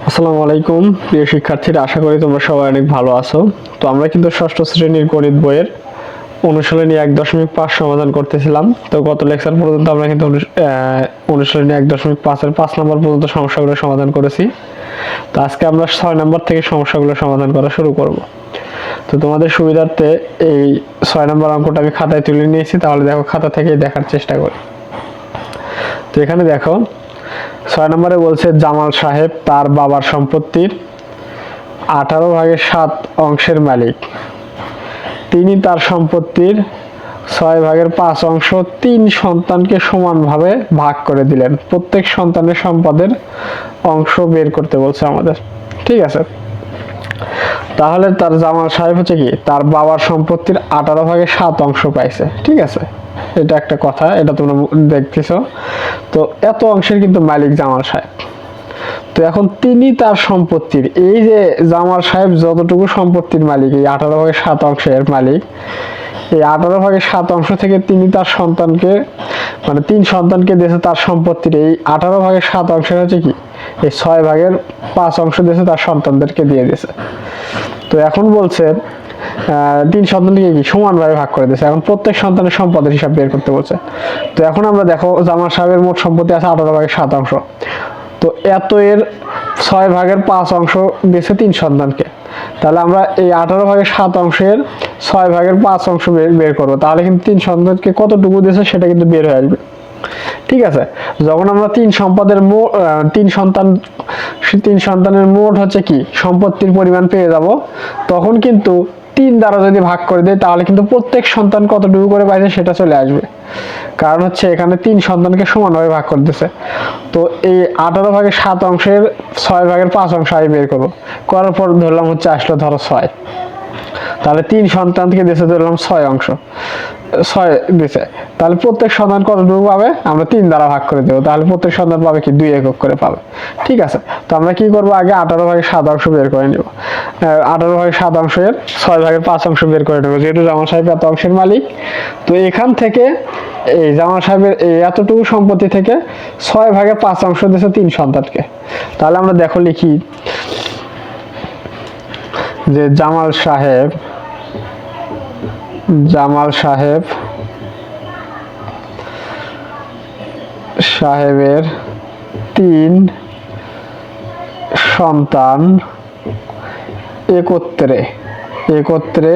আসসালামু আলাইকুম প্রিয় শিক্ষার্থীরা, আশা করি তোমরা সবাই অনেক ভালো আছো। তো আমরা কিন্তু ষষ্ঠ শ্রেণীর গণিত বইয়ের অনুশীলনী 1.5 সমাধান করতেছিলাম। তো গত লেকচার পর্যন্ত আমরা কিন্তু অনুশীলনী 1.5 এর 5 নম্বর পর্যন্ত সমস্যাগুলো সমাধান করেছি। তো আজকে আমরা 6 নম্বর থেকে সমস্যাগুলো সমাধান করা শুরু করব। তো তোমাদের সুবিধার্থে এই 6 নম্বর অঙ্কটা আমি খাতায় তুলে নিয়েছি, তাহলে দেখো খাতা থেকেই দেখার চেষ্টা করি। তো এখানে দেখো 6 নম্বরে বলছে জামাল সাহেব তার বাবার সম্পত্তির 18/7 অংশের মালিক। তিনি তার সম্পত্তির 6/5 অংশ 3 সন্তানকে সমানভাবে ভাগ করে দিলেন। প্রত্যেক সন্তানের সম্পদের অংশ বের করতে বলছে আমাদের। ঠিক আছে, তাহলে তার জামাল সাহেব হচ্ছে কি তার বাবার সম্পত্তির 18/7 অংশ পাইছে। ঠিক আছে, এটা একটা কথা, এটা তোমরা দেখতেছ। তো এত অংশের কিন্তু মালিক জামাল সাহেব। তো এখন তিনি তার সম্পত্তির, এই যে জামাল সাহেব যতটুকু সম্পত্তির মালিক, এই 18/7 অংশের মালিক, এই 18/7 অংশ থেকে তিনি তার সন্তানকে, মানে 3 সন্তানকে দিয়েছে তার সম্পত্তির এই 18/7 অংশের হচ্ছে কি এই 6/5 অংশ দিয়েছে তার সন্তানদেরকে দিয়ে দিয়েছে। তো এখন বলছে 3 সন্তানকে কি সমানভাবে ভাগ করে দিয়েছে। এখন প্রত্যেক সন্তানের সম্পদের হিসাব বের করতে বলছে। তো এখন আমরা দেখো জামাল সাহেবের মোট সম্পত্তি আছে 18/7 অংশ। তো এত এর 6/5 অংশ দিয়েছে 3 সন্তানকে। তাহলে আমরা এই 18/7 অংশের 6/5 অংশ বের করবো। তাহলে কিন্তু 3 সন্তানকে কতটুকু দিয়েছে সেটা কিন্তু বের হয়ে আসবে। ঠিক আছে, যখন আমরা 3 সন্তানের মোট হচ্ছে কি সম্পত্তির পরিমাণ পেয়ে যাব, তখন কিন্তু 3 দ্বারা যদি ভাগ করে দেয় তাহলে কিন্তু প্রত্যেক সন্তান কতটুকু করে পাইছে সেটা চলে আসবে। কারণ হচ্ছে এখানে 3 সন্তানকে সমানভাবে ভাগ করতেছে। তো এই 18/7 অংশের 6/5 অংশ আমি বের করবো। করার পর ধরলাম হচ্ছে আসলো ধরো 6, তাহলে 3 সন্তানকে দিয়েছে ধরলাম 6 অংশ, 6 দিয়েছে। তাহলে প্রত্যেক সন্তান কতটুকু পাবে, আমরা 3 দ্বারা ভাগ করে দেবো। তাহলে প্রত্যেক সন্তান পাবে কি 2 একক করে পাবে। ঠিক আছে, তো আমরা কি করবো, আগে 18/7 অংশ বের করে নেব। 18/7 অংশের 6/5 অংশ বের করে নেবো, যেহেতু জামাল সাহেব এত অংশের মালিক। তো এখান থেকে এই জামাল সাহেবের এই এতটুকু সম্পত্তি থেকে 6/5 অংশ দিয়েছে 3 সন্তানকে। তাহলে আমরা দেখো লিখি যে জামাল সাহেবের 3 সন্তান একত্রে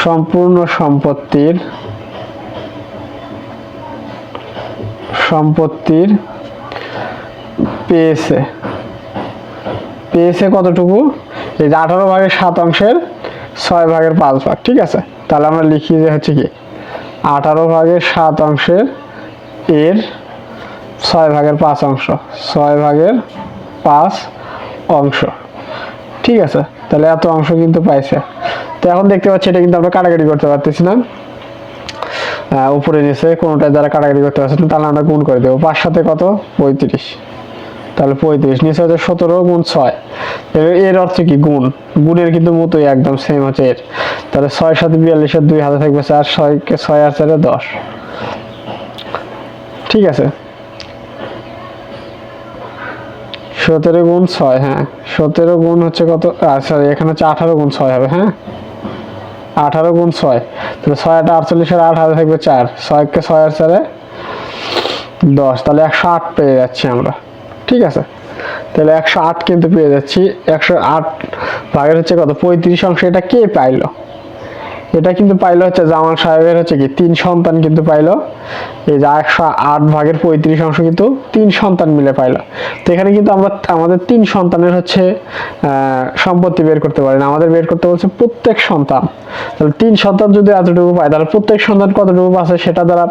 সম্পূর্ণ সম্পত্তির পেয়েছে কতটুকু, এই যে 18/7 অংশের 6/5 ভাগ। ঠিক আছে, তাহলে আমরা লিখি যে হচ্ছে কি 18/7 অংশের এর 6/5 অংশ, 6/5 অংশ। ঠিক আছে, তাহলে এত অংশ কিন্তু পাইছে। তো এখন দেখতে পাচ্ছি এটা কিন্তু আমরা কাটাকাটি করতে পারতেছি না, উপরে নিচে কোনোটা দ্বারা কাটাকাটি করতে পারছি না। তাহলে আমরা গুণ করে দেবো। 5 সাথে কত 35, তাহলে 35 নিচে হচ্ছে 17 গুণ 6। এর অর্থ কি গুণের কিন্তু মতোই একদম সেম হচ্ছে এর। তাহলে 6 সাথে 42 এর 2 হাতে থাকবে 4, 6 আর 4 10। ঠিক আছে, 17 গুণ 6, হ্যাঁ 17 গুণ হচ্ছে কত, সরি এখানে হচ্ছে 18 গুণ 6 হবে। হ্যাঁ 18 গুণ 6, তাহলে 6 8 48 আর 8 হাতে থাকবে 4, 6 কে 6 আর 4 10, তাহলে 108 পেয়ে যাচ্ছি আমরা। ঠিক আছে, তাহলে 108 কিন্তু পেয়ে যাচ্ছি। 108 ভাগের হচ্ছে কত 35 অংশ। এটা কে পাইলো, এটা কিন্তু পাইলো হচ্ছে জামাল সাহেবের হচ্ছে কি 3 সন্তান কিন্তু পাইলো। এই যে 108 ভাগের 35 অংশ কিন্তু 3 সন্তান মিলে পাইলো। তো এখানে কিন্তু আমরা আমাদের 3 সন্তানের হচ্ছে সম্পত্তি বের করতে পারি না, আমাদের বের করতে বলছে প্রত্যেক সন্তান। তাহলে 3 সন্তান যদি এতটুকু পায় তাহলে প্রত্যেক সন্তান কতটুকু পাচ্ছে সেটা দ্বারা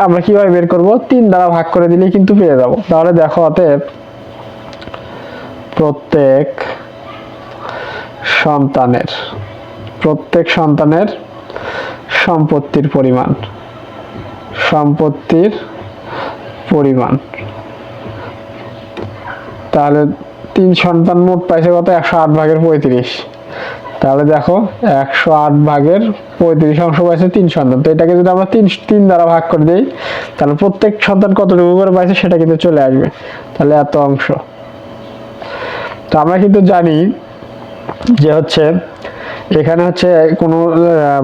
আমরা কিভাবে বের করব, 3 দ্বারা ভাগ করে দিলেই কিন্তু পেয়ে যাব। তাহলে দেখো অতএব প্রত্যেক সন্তানের সম্পত্তির পরিমাণ, তাহলে 3 সন্তান মোট পাইছে কত 108 ভাগের 35। তাহলে দেখো 108 ভাগের 35 অংশ পাইছে 3 সন্তান। তো এটাকে যদি আমরা তিন দ্বারা ভাগ করে দিই তাহলে প্রত্যেক সন্তান কতটুকু করে পাইছে সেটা কিন্তু চলে আসবে, তাহলে এত অংশ। তো আমরা কিন্তু জানি যে হচ্ছে এখানে হচ্ছে কোনো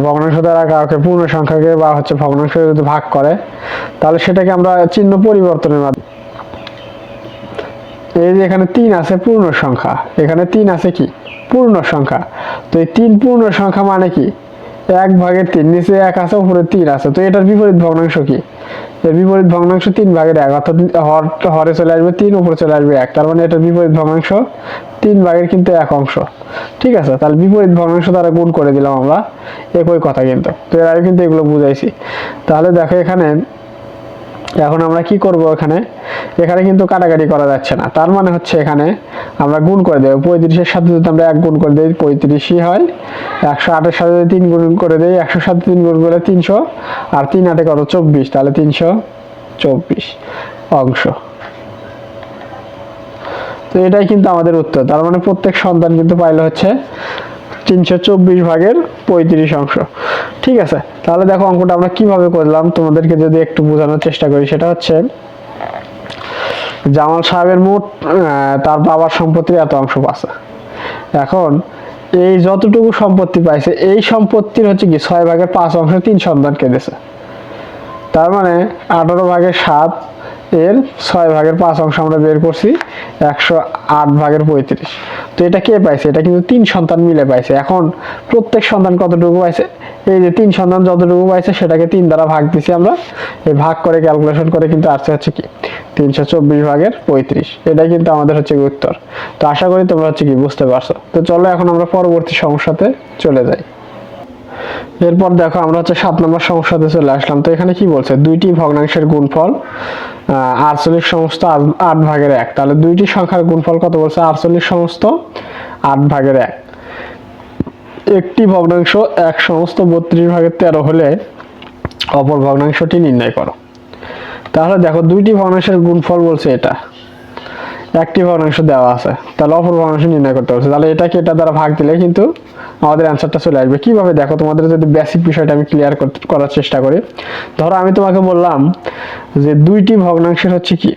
ভগ্নাংশ দ্বারা কাউকে পূর্ণ সংখ্যাকে বা হচ্ছে ভগ্নাংশ যদি ভাগ করে তাহলে সেটাকে আমরা চিহ্ন পরিবর্তনের মাধ্যমে, এই যে এখানে 3 আছে পূর্ণ সংখ্যা, এখানে 3 আছে কি পূর্ণ সংখ্যা। তো এই 3 পূর্ণ সংখ্যা মানে কি 1/3, নিচে 1 আছে উপরে 3 আছে। তো এটার বিপরীত ভগ্নাংশ কি, এর বিপরীত ভগ্নাংশ 3/1, অর্থাৎ হরে চলে আসবে 3, উপরে চলে আসবে 1, তার মানে এটার বিপরীত ভগ্নাংশ 3 কিন্তু 1 অংশ। ঠিক আছে, তাহলে বিপরীত ভগ্নাংশ দ্বারা গুণ করে দিলাম আমরা, একই কথা কিন্তু। তো এর আগে কিন্তু এগুলো বুঝাইছি। তাহলে দেখো এখানে এখন আমরা কি করব, এখানে কিন্তু কাটাকাটি করা যাচ্ছে না, তার মানে হচ্ছে এখানে আমরা গুণ করে দেব। 35-এর সাথে যদি আমরা 1 গুণ করে দেই 35ই হয়, 108-এর সাথে যদি 3 গুণ করে দেই 100 সাথে 3 গুণ করলে 300, আর 3 8 কত 24, তাহলে 324 অংশ। তো এটাই কিন্তু আমাদের উত্তর। তার মানে প্রত্যেক সন্তান কিন্তু পাইলো হচ্ছে 324/35 অংশ। ঠিক আছে, তাহলে দেখো অঙ্কটা আমরা কিভাবে করলাম তোমাদেরকে যদি একটু বোঝানোর চেষ্টা করি। সেটা হচ্ছে জামাল সাহেবের মোট তার বাবার সম্পত্তির এত অংশ পাচ্ছে। এখন এই যতটুকু সম্পত্তি পাইছে এই সম্পত্তির হচ্ছে কি 6/5 অংশ 3 সন্তানকে দিয়েছে। তার মানে 18/7 এর 6/5 অংশ আমরা বের করছি 108/35। তো এটা কে পাইছে, এটা কিন্তু 3 সন্তান মিলে পাইছে। এখন প্রত্যেক সন্তান কতটুকু পাইছে, এই যে 3 সন্তান যতটুকু পাইছে সেটাকে 3 দ্বারা ভাগ দিছি আমরা, এই ভাগ করে ক্যালকুলেশন করে কিন্তু আসছে হচ্ছে কি 324/35। এটাই কিন্তু আমাদের হচ্ছে উত্তর। তো আশা করি তোমরা হচ্ছে কি বুঝতে পারছো। তো চলো এখন আমরা পরবর্তী সমস্যাতে চলে যাই। এরপর দেখো আমরা হচ্ছে 7 নম্বর সমস্যাতে চলে আসলাম। তো এখানে কি বলছে, দুইটি ভগ্নাংশের গুণফল 48 সমস্ত 8/1। তাহলে দুইটি সংখ্যার গুণফল কত বলছে, 48 সমস্ত 8/1। একটি ভগ্নাংশ 1 সমস্ত 32/13 হলে অপর ভগ্নাংশটি নির্ণয় করো। তাহলে দেখো দুইটি ভগ্নাংশের গুণফল বলছে, এটা একটি ভগ্নাংশ দেওয়া আছে, তাহলে অপর ভগ্নাংশ নির্ণয় করতে বলছে। তাহলে এটাকে এটা দ্বারা ভাগ দিলে কিন্তু আমাদের অ্যান্সারটা চলে আসবে। কিভাবে দেখো, তোমাদের যদি বেসিক বিষয়টা আমি ক্লিয়ার করার চেষ্টা করি। ধরো আমি তোমাকে বললাম যে দুইটি ভগ্নাংশের হচ্ছে কি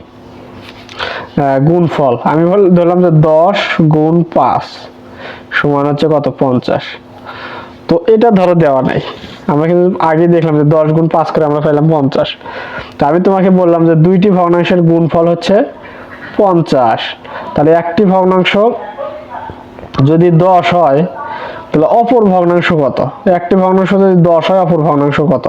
গুণফল, আমি ধরলাম যে 10 গুণ 5 সমান হচ্ছে কত 50। তো এটা ধরো দেওয়া নাই, আমরা কিন্তু আগে দেখলাম যে 10 গুণ 5 করে আমরা পেলাম 50। তো আমি তোমাকে বললাম যে দুইটি ভগ্নাংশের গুণফল হচ্ছে 50। তাহলে একটি ভগ্নাংশ যদি 10 হয় তাহলে অপর ভগ্নাংশ কত, একটি ভগ্নাংশ যদি 10 হয় অপর ভগ্নাংশ কত।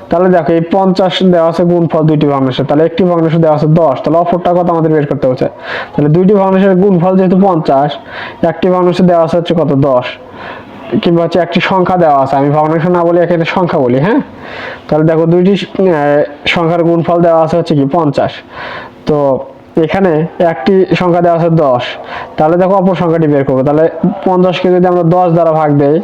তাহলে দেখো এই 50 দেওয়া আছে গুণফল দুইটি ভগ্নাংশ, তাহলে একটি ভগ্নাংশ দেওয়া আছে 10, তাহলে অপরটা কত আমাদের বের করতে হচ্ছে। তাহলে দুইটি ভগ্নাংশের গুণফল যেহেতু 50, একটি ভগ্নাংশ দেওয়া আছে হচ্ছে কত 10, কিংবা হচ্ছে একটি সংখ্যা দেওয়া আছে, আমি ভগ্নাংশ না বলি এখানে সংখ্যা বলি। হ্যাঁ, তাহলে দেখো দুইটি সংখ্যার গুণফল দেওয়া আছে হচ্ছে কি 50। তো এখানে একটি সংখ্যা দেওয়া আছে 10, তাহলে দেখো অপর সংখ্যাটি বের করবো। তাহলে 50কে যদি আমরা 10 দ্বারা ভাগ দেই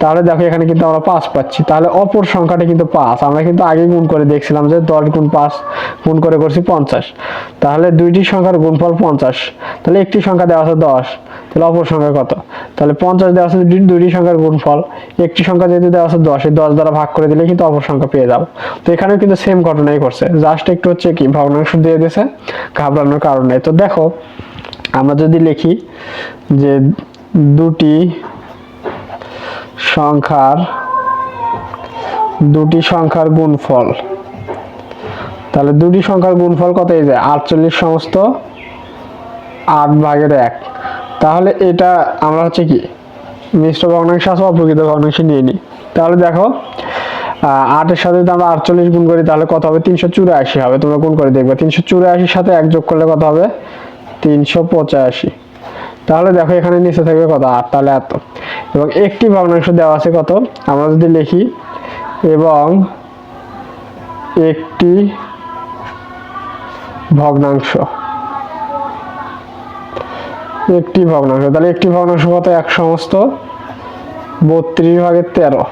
তাহলে দেখো এখানে কিন্তু আমরা 5 পাচ্ছি। তাহলে অপর সংখ্যাটি কিন্তু 5। আমরা কিন্তু আগে গুণ করে দেখছিলাম যে 10 গুণ 5 গুণ করে করছি 50। তাহলে দুইটি সংখ্যার গুণফল 50, তাহলে একটি সংখ্যা দেওয়া আছে 10, তাহলে অপর সংখ্যা কত, তাহলে 50 দেওয়া আছে দুইটি সংখ্যার গুণফল, একটি সংখ্যা যেহেতু দেওয়া আছে 10, এই 10 দ্বারা ভাগ করে দিলে কিন্তু অপর সংখ্যা পেয়ে যাবো। তো এখানেও কিন্তু সেম ঘটনাই করছে, জাস্ট একটু হচ্ছে কি ভগ্নাংশ দিয়ে দিয়েছে, ঘাবড়ানোর কারণ নেই। তো দেখো আমরা যদি লিখি যে দুটি সংখ্যার গুণফল, তাহলে দুটি সংখ্যার গুণফল কত, এই যে 48 সমস্ত 8/1। তাহলে এটা আমরা হচ্ছে কি মিশ্র ভগ্নাংশ অথবা প্রকৃত ভগ্নাংশ নিয়ে নিই। তাহলে দেখো 8-এর সাথে যদি আমরা 48 গুণ করি তাহলে কত হবে, 384 হবে। তোমরা গুণ করে দেখবে 384 সাথে 1 যোগ করলে কত হবে 385। তাহলে দেখো এখানে নিচে থাকবে কত 8, তাহলে এত। এবং একটি ভগ্নাংশ দেওয়া আছে কত, আমরা যদি লিখি এবং একটি ভগ্নাংশ, তাহলে একটি ভগ্নাংশ কত 1 সমস্ত 32/13।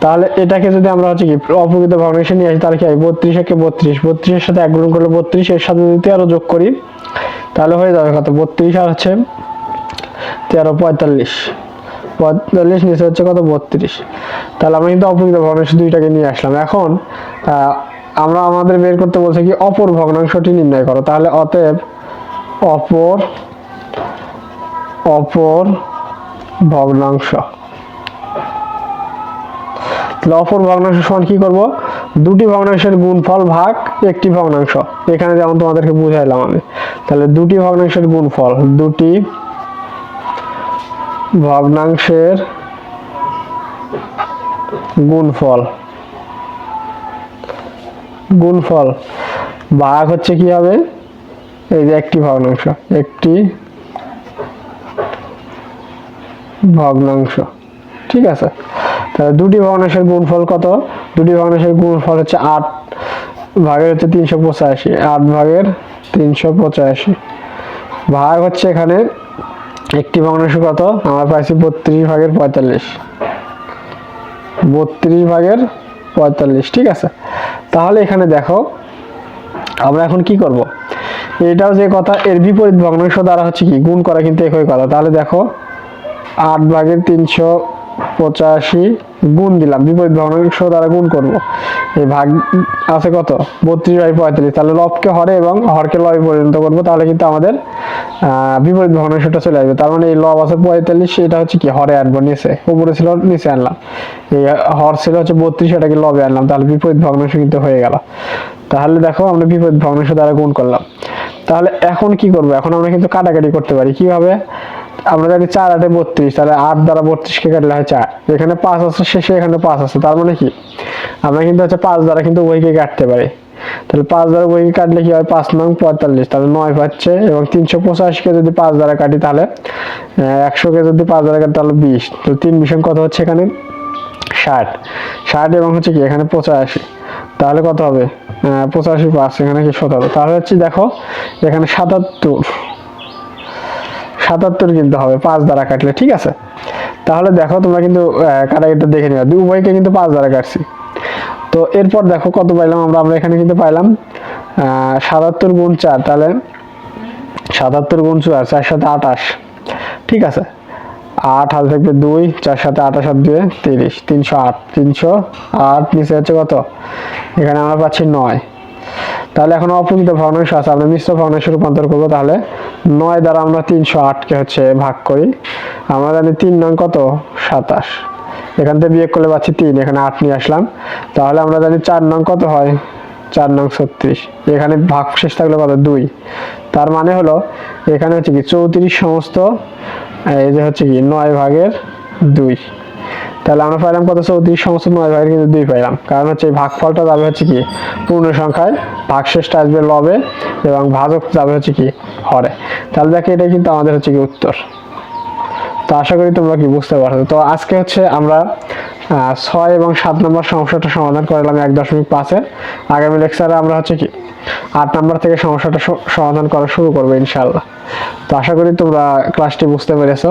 তাহলে এটাকে যদি আমরা হচ্ছে কি অপ্রকৃত ভগ্নাংশে নিয়ে আসি তাহলে কি হয়, 32 একে 32, 32 এর সাথে 1 গুণ করলে 32, এর সাথে যদি 13 যোগ করি তাহলে হয়ে যাবে কত 32 আর হচ্ছে 13 45। 45 নিচে হচ্ছে কত 32। তাহলে আমরা কিন্তু অপূর্ণিত ভগ্নাংশ দুইটাকে নিয়ে আসলাম। এখন আমরা আমাদের বের করতে বলছে কি অপর ভগ্নাংশটি নির্ণয় করো। তাহলে অতএব অপর ভগ্নাংশ, তাহলে অপর ভগ্নাংশ সমান কি করব, দুটি ভগ্নাংশের গুণফল ভাগ একটি ভগ্নাংশ। এখানে যেমন তোমাদেরকে বুঝাইলাম আমি। তাহলে দুটি ভগ্নাংশের গুণফল, দুটি ভগ্নাংশের গুণফল ভাগ হচ্ছে কি হবে, এই যে একটি ভগ্নাংশ, ঠিক আছে। তাহলে দুটি ভগ্নাংশের গুণফল কত, দুটি ভগ্নাংশের গুণফল হচ্ছে 8 ভাগের হচ্ছে 385, 8 ভাগের 385 ভাগ হচ্ছে এখানে একটি ভগ্নাংশ কত আমরা পাইছি 32 ভাগের 45, 32 ভাগের 45, ঠিক আছে। তাহলে এখানে দেখো আমরা এখন কি করব, এটাও যে কথা, এর বিপরীত ভগ্নাংশ দ্বারা হচ্ছে কি গুণ করা কিন্তু একই কথা। তাহলে দেখো 8 ভাগের 385 গুণ দিলাম, বিপরীত ভগ্নাংশ দ্বারা গুণ করব। এই ভাগ আছে কত 32 বাই 45, তাহলে লবকে হরে এবং হরকে লবে পরিণত করব। তাহলে কিন্তু আমাদের বিপরীত ভগ্নাংশটা চলে আসবে। তার মানে এই লব আছে 45, এটা হচ্ছে কি হরে আনবো, নিচে উপরে ছিল নিচে আনলাম, এই হর ছিল হচ্ছে 32, এটাকে লবে আনলাম, তাহলে বিপরীত ভগ্নাংশ কিন্তু হয়ে গেল। তাহলে দেখো আমরা বিপরীত ভগ্নাংশ দ্বারা গুণ করলাম। তাহলে এখন কি করব, এখন আমরা কিন্তু কাটাকাটি করতে পারি। কিভাবে, আমরা জানি 4 8 32, তাহলে 8 দ্বারা 32 কে কাটলে হয় 4, এখানে 5 আছে শেষে, এখানে 5 আছে, তার মানে কি আমরা কিন্তু হচ্ছে 5 দ্বারা কিন্তু উভয়কে কাটতে পারি। তাহলে 5 দ্বারা উভয়কে কাটলে কি হয় 5 নং 45, তাহলে 9 পাচ্ছে। এবং 385 কে যদি 5 দ্বারা কাটি তাহলে 100 কে যদি 5 দ্বারা কাটি তাহলে 20, তো 3 বিষম কত হচ্ছে এখানে 60 এবং হচ্ছে কি এখানে 85, তাহলে কত হবে 85 5 এখানে কি 17, তাহলে হচ্ছে দেখো এখানে 77 কিন্তু হবে 5 দ্বারা কাটলে, ঠিক আছে। তাহলে দেখো তোমরা কিন্তু কাটাকাটিটা দেখে নিও, উভয়কে কিন্তু 5 দ্বারা কাটছি। তো এরপর দেখো কত পাইলাম আমরা এখানে কিন্তু পাইলাম 77 গুণ 4, তাহলে 77 গুণ 4, 4 সাথে 28, ঠিক আছে। 8 হাতে থাকবে 2, 4 সাথে 28 আর 2 30, 308 নিচে হচ্ছে কত, এখানে আমরা পাচ্ছি 9। তাহলে এখন অপূর্ণিত ভগ্নাংশ আছে, আমরা মিশ্র ভগ্নাংশে রূপান্তর করবো। তাহলে 9 দ্বারা আমরা 308 কে হচ্ছে ভাগ করি, আমরা জানি 3 নং কত 27, এখান থেকে বিয়োগ করলে পাচ্ছি 3, এখানে 8 নিয়ে আসলাম। তাহলে আমরা জানি 4 নং কত হয় 4 নং 36, এখানে ভাগ শেষ থাকলে কত 2, তার মানে হলো এখানে হচ্ছে কি 34 সমস্ত, এই যে হচ্ছে কি 9 ভাগের 2। তাহলে আমরা পাইলাম কত 34 সমস্ত 9 ভাগের কিন্তু 2 পাইলাম, কারণ হচ্ছে এই ভাগফলটা যাবে হচ্ছে কি পূর্ণ সংখ্যায়, ভাগশেষটা আসবে লবে এবং ভাজক যাবে হচ্ছে কি হরে। তাহলে দেখো এটা কিন্তু আমাদের হচ্ছে কি উত্তর। তো আশা করি তোমরা কি বুঝতে পারছো। তো আজকে হচ্ছে আমরা 6 এবং 7 নম্বর সমস্যাটা সমাধান করলাম 1.5-এর। আগামী লেকচারে আমরা হচ্ছে কি 8 নম্বর থেকে সমস্যাটা সমাধান করা শুরু করবো ইনশাআল্লাহ। তো আশা করি তোমরা ক্লাসটি বুঝতে পেরেছো।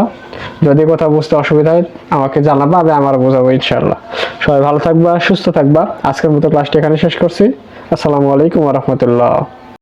যদি কোথাও বুঝতে অসুবিধা হয় আমাকে জানাবা, আমি আমারও বোঝাবো ইনশাআল্লাহ। সবাই ভালো থাকবা, সুস্থ থাকবা। আজকের মতো ক্লাসটি এখানে শেষ করছি। আসসালামু আলাইকুম ওয়া রাহমাতুল্লাহ।